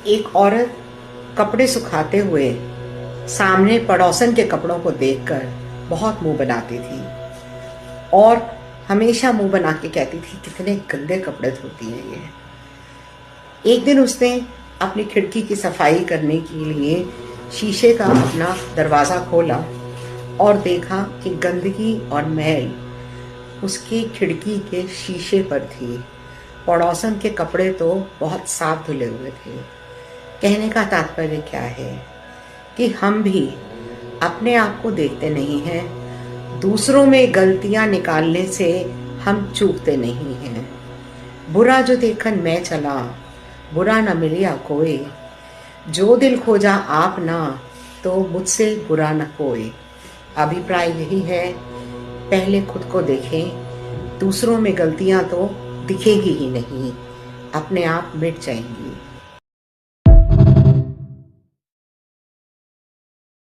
एक औरत कपड़े सुखाते हुए सामने पड़ोसन के कपड़ों को देखकर बहुत मुंह बनाती थी और हमेशा मुंह बना के कहती थी कितने गंदे कपड़े धोती है ये। एक दिन उसने अपनी खिड़की की सफाई करने के लिए शीशे का अपना दरवाज़ा खोला और देखा कि गंदगी और मैल उसकी खिड़की के शीशे पर थी। पड़ोसन के कपड़े तो बहुत साफ धुले हुए थे। कहने का तात्पर्य क्या है कि हम भी अपने आप को देखते नहीं हैं, दूसरों में गलतियां निकालने से हम चूकते नहीं हैं। बुरा जो देखन मैं चला, बुरा न मिलिया कोई, जो दिल खोजा आप ना, तो मुझसे बुरा न कोई। अभिप्राय यही है, पहले खुद को देखें, दूसरों में गलतियां तो दिखेगी ही नहीं, अपने आप मिट जाएंगी।